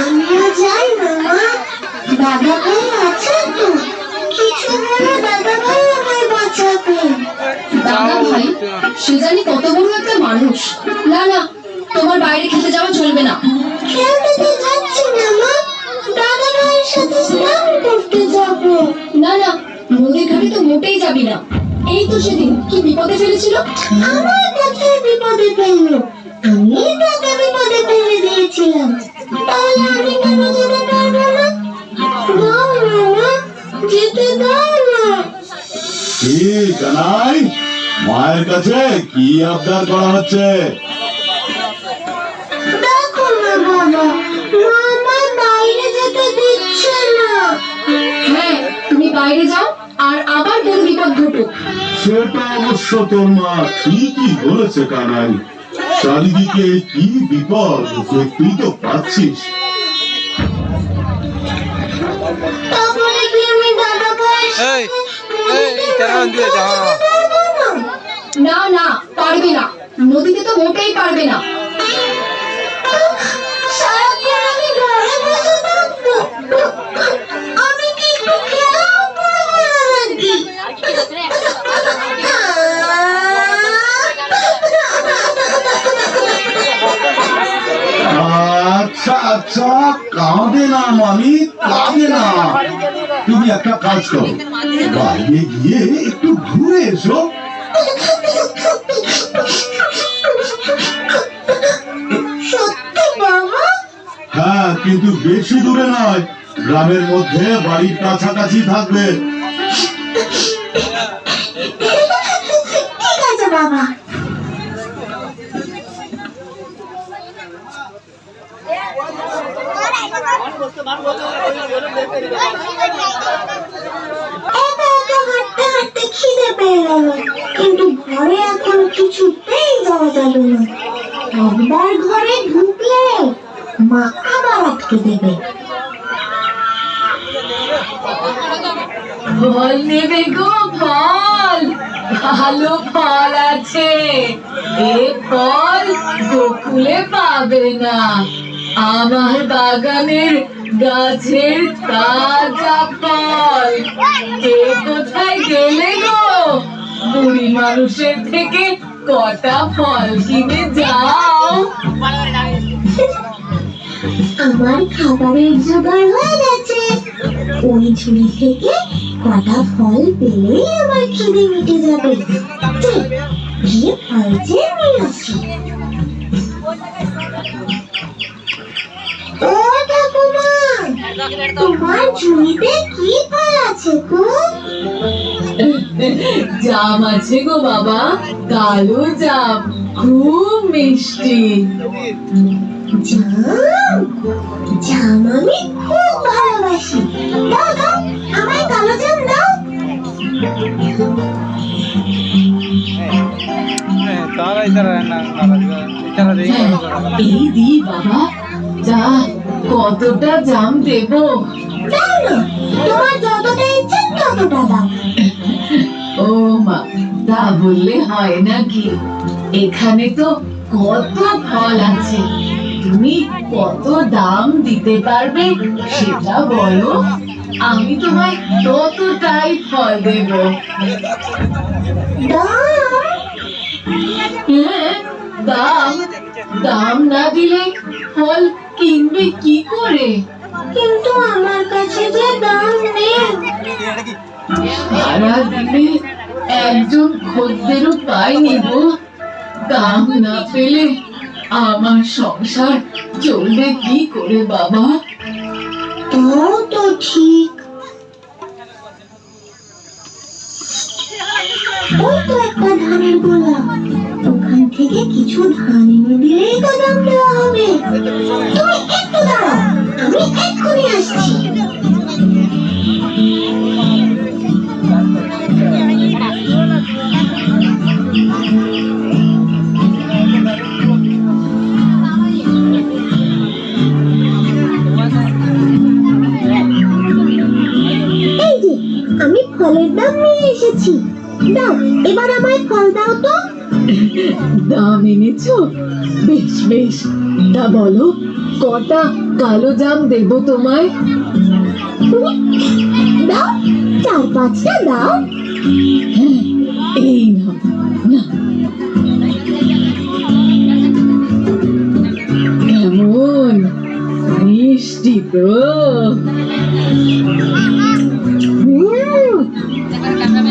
আমিও যাই মামা। দাদা ভাই আছে তো, কিছু হলে দাদা ভাই আমায় বাঁচাবে। দাদা ভাই সে জানি কত বড় একটা মানুষ। না না, তোমার বাইরে খেতে যাওয়া চলবে না। খেলতে তো যাচ্ছি না মা, দাদা ভাইয়ের সাথে স্নান করতে যাবো। না না, নদীর ঘাটে তো মোটেই যাবি না। এই তো সেদিন কি বিপদে ফেলেছিল। আমার কোথায় বিপদে ফেললো? আমি তাকে বিপদে ফেলে দিয়েছিলাম, তাহলে আমি কেন যেতে পারবো না? দাও মামা, যেতে দাও না। কি কানাই, মায়ের কাছে কি আবদার করা হচ্ছে? দেখো না বাবা, মামা বাইরে যেতে দিচ্ছে না। হ্যাঁ, তুমি বাইরে যাও আর আবার কোন বিপদ ঘটুক। সেটা অবশ্য তোর মা ঠিকই বলেছে কানাই। চারিদিকে কি বিপদ তুই তো পাচ্ছিস। তাহলে কি আমি দাদা ভাইয়ের সাথে না না, পারবে না। নদীতে তো মোটেই পারবে না। সারাদিন আমি ঘরে বসে থাকবো, আমি কি একটু খেলাও করবো না নাকি? আচ্ছা আচ্ছা, কাঁদে না মামি, কাঁদে না। তুমি একটা কাজ করো, বাইরে গিয়ে একটু ঘুরে এসো। সত্যি বাবা? হ্যাঁ, কিন্তু বেশি দূরে নয়, গ্রামের মধ্যে বাড়ির কাছাকাছি থাকবে। ঠিক আছে বাবা। একা একা হাঁটতে হাঁটতে খিদে পেয়ে গেল, কিন্তু ঘরে এখন কিছুতেই যাওয়া যাবে না। একবার ঘরে ঢুকলে মা আবার আটকে দেবে। ফল নেবে গো, ফল, ভালো ফল আছে। এ ফল গোকুলে পাবে না, আমার বাগানের গাছের তাজা ফল। কে কোথায় গেলে গো? বুড়ি মানুষের থেকে কটা ফল কিনে যাও। আমার খাবারের জোগাড় হয়ে গেছে, ওই ঝুড়ি থেকে কটা ফল পেলেই আমার খিদে মিটে যাবে। চল, গিয়ে ফল চেয়ে নিয়ে আসি। ও ঠাকুমা, তোমার ঝুড়িতে কি ফল আছে গো? জাম আছে গো বাবা, কালো জাম, খুব মিষ্টি। জাম? জাম আমি খুব ভালোবাসি। দাও দাও, আমায় কালো জাম দাও। এই দি বাবা, যা, কতটা জাম দেবো? দাও না, তোমার যতটা ইচ্ছে ততটা দাও। ও মা, তা বললে হয় নাকি? এখানে তো কত ফল আছে, তুমি কত দাম দিতে পারবে সেটা বলো, আমি তোমায় ততটাই ফল দেব। দাম? হ্যাঁ, দাম। দাম না দিলে ফল কিনবে কি করে? কিন্তু আমার কাছে যে দাম নেই। সারা দিনে একজন খদ্দেরও পাইনি গো। দাম না পেলে আমার সংসার চলবে কি করে বাবা? তাও তো ঠিক। ওই তো একটা ধানের গোলা, ওখান থেকে কিছু ধান এনে দিলেই তো দাম দেওয়া হবে। তুমি একটু দাঁড়াও, আমি এক্ষুনি আসছি। এই যে, আমি ফলের দাম নিয়ে এসেছি। দাও, এবার আমায় ফল দাও তো। দাম এনেছো? বেশ বেশ, তা বলো কটা কালো জাম দেবো তোমায়? দাও, 4-5টা দাও। হ্যাঁ, এই নাও না। কেমন মিষ্টি তো?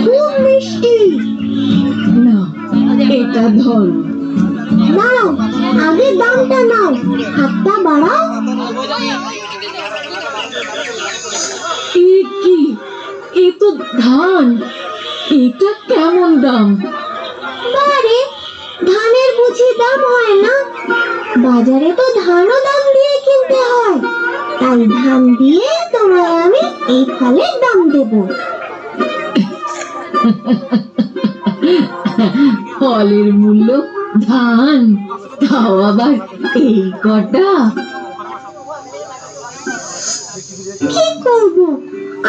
খুব মিষ্টি। না, এটা ধরো। দাও, আগে দামটা নাও, হাতটা বাড়াও। এ কি? এ তো ধান। এটা কেমন দাম? বারে, ধানের বুঝি দাম হয় না? বাজারে তো ধানও দাম দিয়ে কিনতে হয়, তাই ধান দিয়ে তোমায় আমি এই ফলের দাম দেব। ফলের মূল্য ধান, তাও আবার এই কটা? কি করব,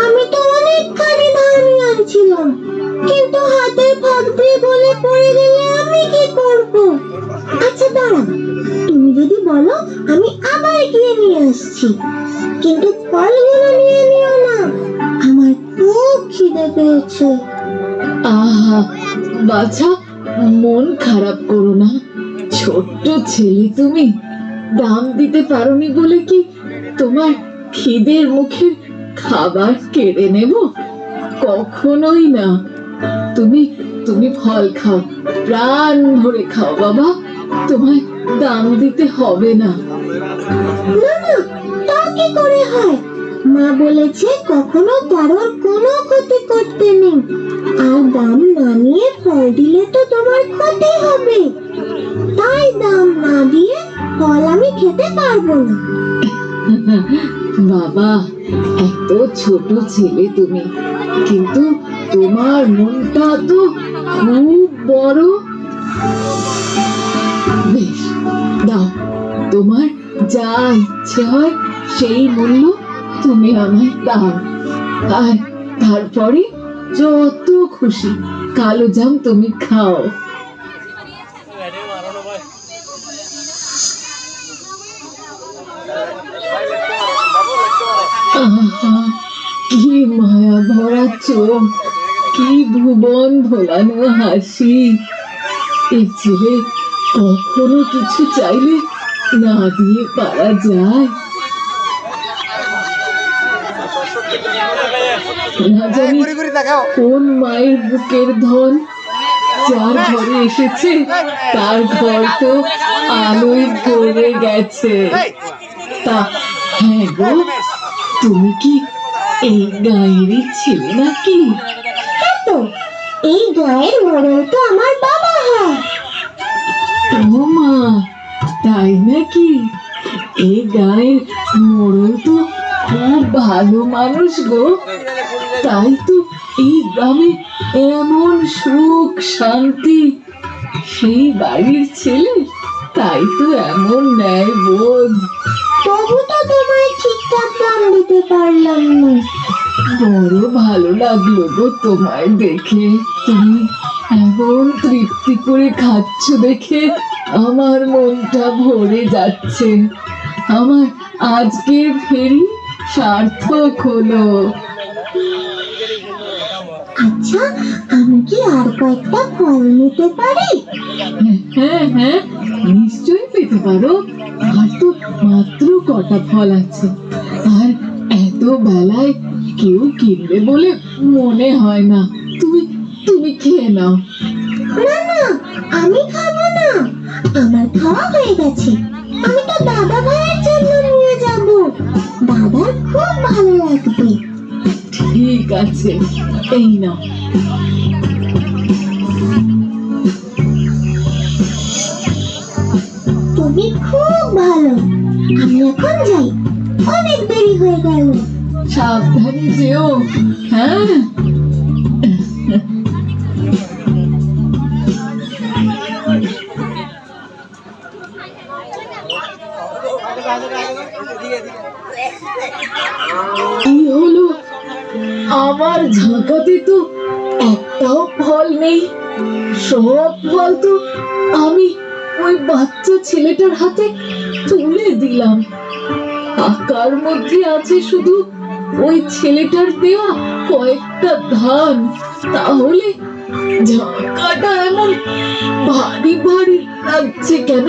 আমি তো অনেকখানি ধানই আনছিলাম, কিন্তু হাতে ফাঁক দিয়ে বলে পড়ে গেলে আমি কি করব? আচ্ছা দাঁড়াও, তুমি যদি বলো আমি আবার গিয়ে নিয়ে আসছি, কিন্তু ফলগুলো নিয়ে নিও না, আমার খুব খিদে পেয়েছে। আহা বাছা, মন খারাপ করো না। ছোট্ট ছেলে তুমি, দাম দিতে পারোনি বলে কি তোমার খিদের মুখের খাবার কেড়ে নেব? কখনোই না। তুমি তুমি ফল খাও, প্রাণ ভরে খাও বাবা, তোমায় দাম দিতে হবে না। না না, তা কি করে হয়? মা বলেছে কখনো কারোর কোনো ক্ষতি করতে নেই, আর দাম না নিয়ে ফল দিলে তো তোমার ক্ষতি হবে, তাই দাম না দিয়ে ফল আমি খেতে পারবো না। বাবা, এত ছোট ছেলে তুমি, কিন্তু তোমার মনটা তো খুব বড়। বেশ, দাও, তোমার যা ইচ্ছে হয় সেই মূল্য তুমি আমায় দাও, আর তারপরে যত খুশি কালো জাম তুমি খাও। আহা, কি মায়া ভরা চোখ, কি ভুবন ভোলানো হাসি। এই ছেলে কখনো কিছু চাইলে না দিয়ে পারা যায়? না জানি কোন মায়ের বুকের ধন, যার ঘরে এসেছে তার ঘর তো আলোয় ভরে গেছে। তা হ্যাঁ গো, তুমি কি এই গায়েরই ছেলে নাকি? হ্যাঁ তো, এই গায়ের মোড়ল তো আমার বাবা হয়। ও মা, তাই নাকি? এই গায়ের মোড়ল তো খুব ভালো মানুষ গো, তাই তো এই গ্রামে এমন সুখ শান্তি। সেই বাড়ির ছেলে, তাই তো এমন ন্যায় বোধ। তবু তো তোমায় ঠিকঠাক দাম দিতে পারলাম না। বড় ভালো লাগলো গো তোমায় দেখে, তুমি এমন তৃপ্তি করে খাচ্ছ দেখে আমার মনটা ভরে যাচ্ছে। আমার আজকের ফেরি সার্থক হলো। আচ্ছা, আমি কি আর কয়েকটা ফল নিতে পারি? হ্যাঁ হ্যাঁ, নিশ্চয়ই পেতে পারো। আর তো মাত্র কটা ফল আছে, আর এত বেলায় কেউ কিনবে বলে মনে হয় না। তুমি তুমি খেয়ে নাও। না না, আমি খাবো না, আমার খাওয়া হয়ে গেছে। আমি তো দাদা ভাইয়ের জন্য নিয়ে যাব, দাদার খুব ভালো লাগবে। ঠিক আছে, এই নাও। তুমি খুব ভালো, আমি এখন যাই, অনেক দেরি হয়ে গেল। সাবধানে যেও, হ্যাঁ। কি হলো? আমার ঝাঁকাতে তো একটাও ফল নেই। সব ফল তো আমি ওই বাচ্চা ছেলেটার হাতে তুলে দিলাম। টাকার মধ্যে আছে শুধু ওই ছেলেটার দেওয়া কয়েকটা ধান। তাহলে ঝাঁকাটা এমন ভারী ভারী লাগছে কেন?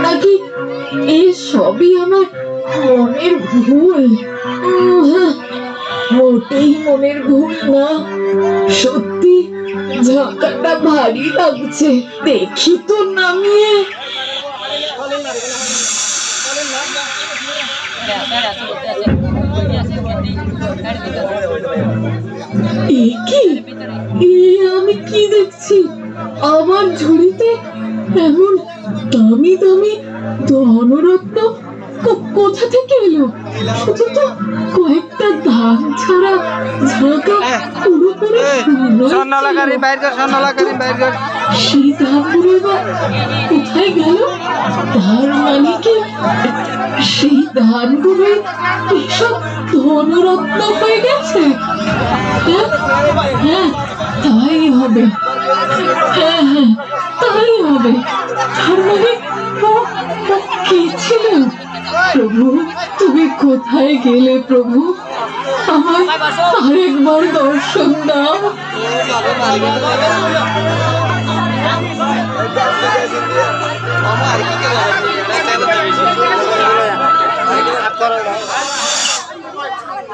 নাকি এই সবই আমার মনের ভুল? মোটেই মনের ভুল না, সত্যি ঝাঁকাটা ভারী লাগছে। দেখি তো নামিয়ে। এ কি? আমি কি দেখছি? আমার ঝুড়িতে এমন দামি দামি ধনরত্ন কোথা থেকে এলো? শুধু তো কয়েকটা ধান ছাড়া ঝাঁকা পুরোপুরি সেই ধানগুলো এবার কোথায় গেল? তার মানে কি সেই ধানগুলো এসব ধনরত্ন হয়ে গেছে? হ্যাঁ, তাই হবে। হ্যাঁ, তাই হবে। তার মানে কে ছিল? প্রভু, তুমি কোথায় গেলে প্রভু? আমার আরেকবার দর্শন দাও।